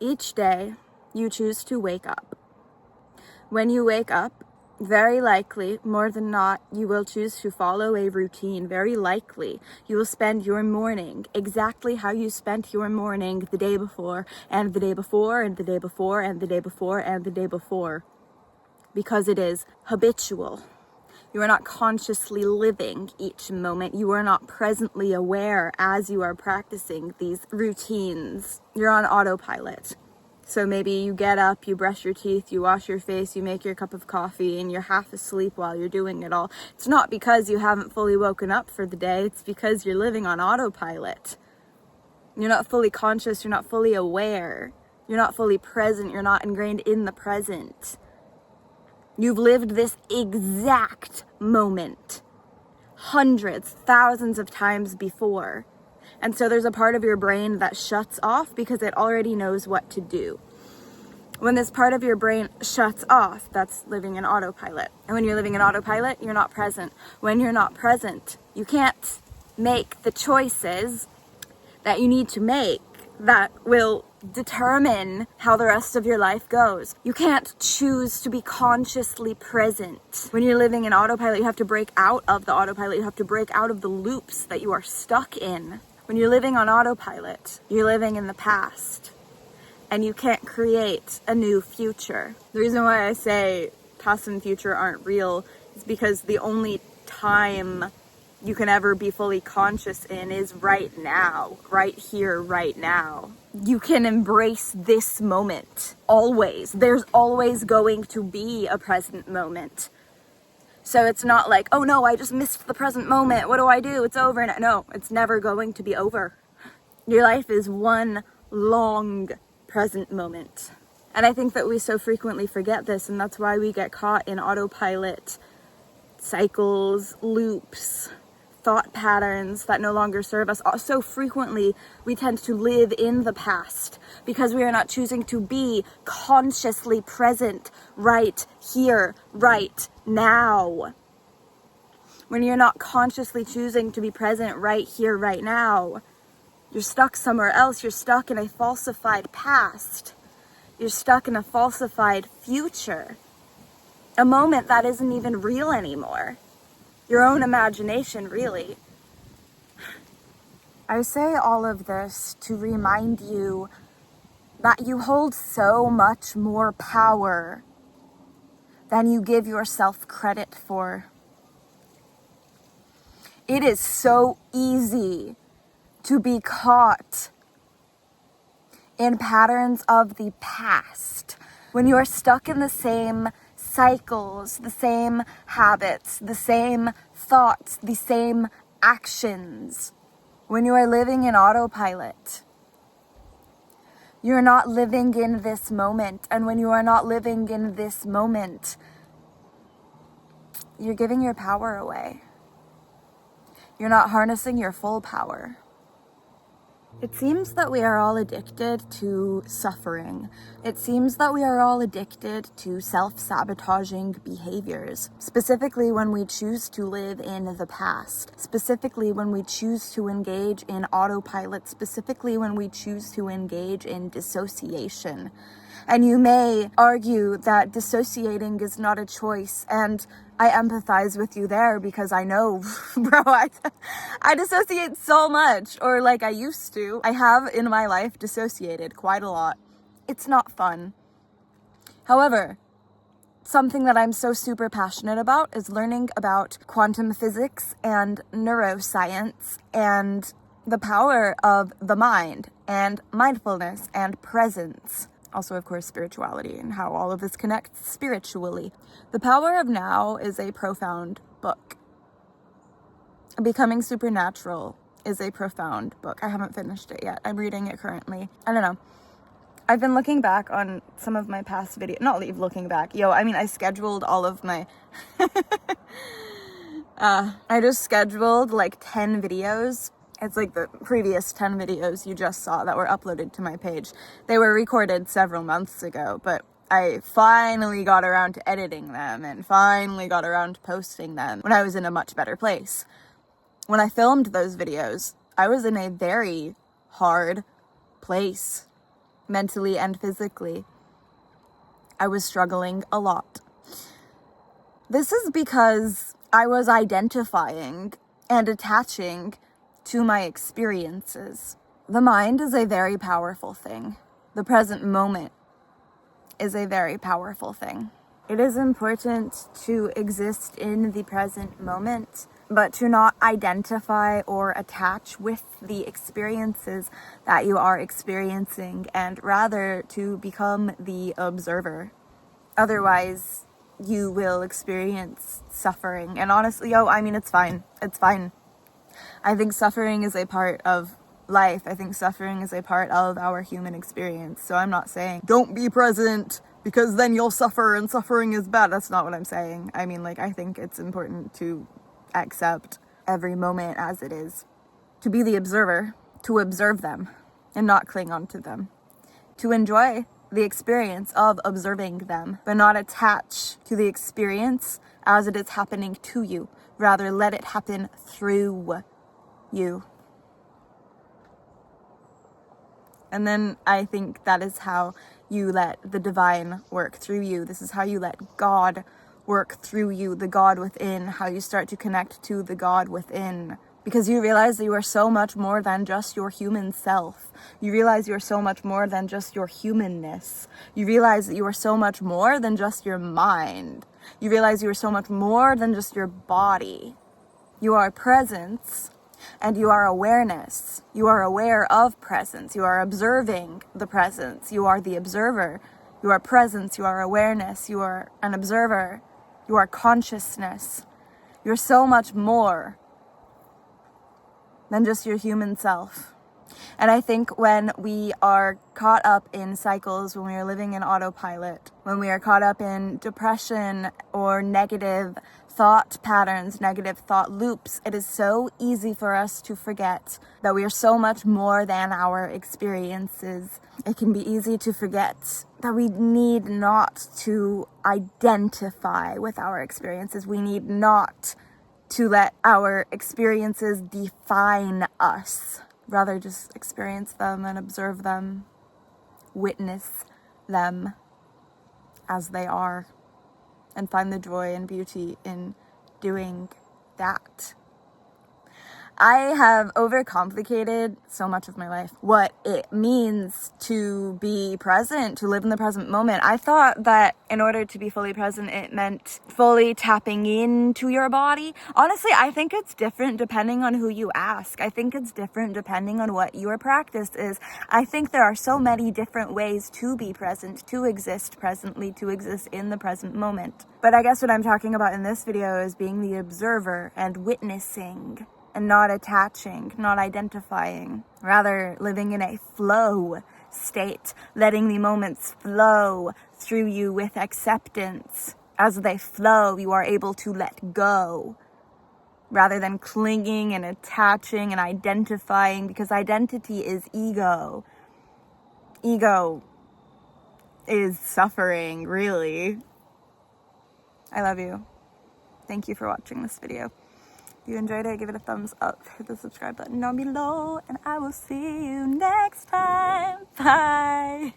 Each day, you choose to wake up. When you wake up, very likely, more than not, you will choose to follow a routine. Very likely, you will spend your morning exactly how you spent your morning the day before, and the day before, and the day before, and the day before, and the day before. Because it is habitual. You are not consciously living each moment. You are not presently aware as you are practicing these routines. You're on autopilot. So maybe you get up, you brush your teeth, you wash your face, you make your cup of coffee, and you're half asleep while you're doing it all. It's not because you haven't fully woken up for the day. It's because you're living on autopilot. You're not fully conscious. You're not fully aware. You're not fully present. You're not ingrained in the present. You've lived this exact moment hundreds, thousands of times before. And so there's a part of your brain that shuts off because it already knows what to do. When this part of your brain shuts off, that's living in autopilot. And when you're living in autopilot, you're not present. When you're not present, you can't make the choices that you need to make that will determine how the rest of your life goes. You can't choose to be consciously present. When you're living in autopilot, you have to break out of the autopilot. You have to break out of the loops that you are stuck in. When you're living on autopilot, you're living in the past, and you can't create a new future. The reason why I say past and future aren't real is because the only time you can ever be fully conscious in is right now, right here, right now. You can embrace this moment, always. There's always going to be a present moment. So it's not like, oh no, I just missed the present moment. What do I do? It's over. No, it's never going to be over. Your life is one long present moment. And I think that we so frequently forget this, and that's why we get caught in autopilot cycles, loops, thought patterns that no longer serve us. So frequently, we tend to live in the past because we are not choosing to be consciously present right here, right now. When you're not consciously choosing to be present right here, right now, you're stuck somewhere else. You're stuck in a falsified past. You're stuck in a falsified future. A moment that isn't even real anymore. Your own imagination, really. I say all of this to remind you that you hold so much more power than you give yourself credit for. It is so easy to be caught in patterns of the past when you are stuck in the same cycles, the same habits, the same thoughts, the same actions. When you are living in autopilot, you're not living in this moment. And when you are not living in this moment, you're giving your power away. You're not harnessing your full power. It seems that we are all addicted to suffering. It seems that we are all addicted to self-sabotaging behaviors, specifically when we choose to live in the past, specifically when we choose to engage in autopilot, specifically when we choose to engage in dissociation. And you may argue that dissociating is not a choice, and I empathize with you there because I know, bro, I dissociate so much, or like I used to. I have in my life dissociated quite a lot. It's not fun. However, something that I'm so super passionate about is learning about quantum physics and neuroscience and the power of the mind and mindfulness and presence. Also, of course, spirituality and how all of this connects spiritually. The Power of Now is a profound book. Becoming Supernatural is a profound book. I haven't finished it yet. I'm reading it currently. I don't know. I've been looking back on some of my past videos. Not looking back. I scheduled all of my... I just scheduled like 10 videos. It's like the previous 10 videos you just saw that were uploaded to my page. They were recorded several months ago, but I finally got around to editing them and finally got around to posting them when I was in a much better place. When I filmed those videos, I was in a very hard place mentally and physically. I was struggling a lot. This is because I was identifying and attaching to my experiences. The mind is a very powerful thing. The present moment is a very powerful thing. It is important to exist in the present moment, but to not identify or attach with the experiences that you are experiencing, and rather to become the observer. Otherwise, you will experience suffering. And honestly, it's fine. It's fine. I think suffering is a part of life. I think suffering is a part of our human experience. So I'm not saying don't be present because then you'll suffer and suffering is bad. That's not what I'm saying. I think it's important to accept every moment as it is. To be the observer, to observe them and not cling on to them. To enjoy the experience of observing them, but not attach to the experience as it is happening to you. Rather, let it happen through you. And then I think that is how you let the divine work through you. This is how you let God work through you, the God within, how you start to connect to the God within. Because you realize that you are so much more than just your human self. You realize you are so much more than just your humanness. You realize that you are so much more than just your mind. You realize you are so much more than just your body. You are presence. And you are awareness. You are aware of presence. You are observing the presence. You are the observer. You are presence. You are awareness. You are an observer. You are consciousness. You're so much more than just your human self. And I think when we are caught up in cycles, when we are living in autopilot, when we are caught up in depression or negative thought patterns, negative thought loops, it is so easy for us to forget that we are so much more than our experiences. It can be easy to forget that we need not to identify with our experiences. We need not to let our experiences define us. Rather, just experience them and observe them, witness them as they are, and find the joy and beauty in doing that. I have overcomplicated so much of my life, what it means to be present, to live in the present moment. I thought that in order to be fully present, it meant fully tapping into your body. Honestly, I think it's different depending on who you ask. I think it's different depending on what your practice is. I think there are so many different ways to be present, to exist presently, to exist in the present moment. But I guess what I'm talking about in this video is being the observer and witnessing, and not attaching, not identifying, rather living in a flow state, letting the moments flow through you with acceptance. As they flow, you are able to let go, rather than clinging and attaching and identifying, because identity is ego. Ego is suffering, really. I love you. Thank you for watching this video. If you enjoyed it, give it a thumbs up, hit the subscribe button down below, and I will see you next time. Bye!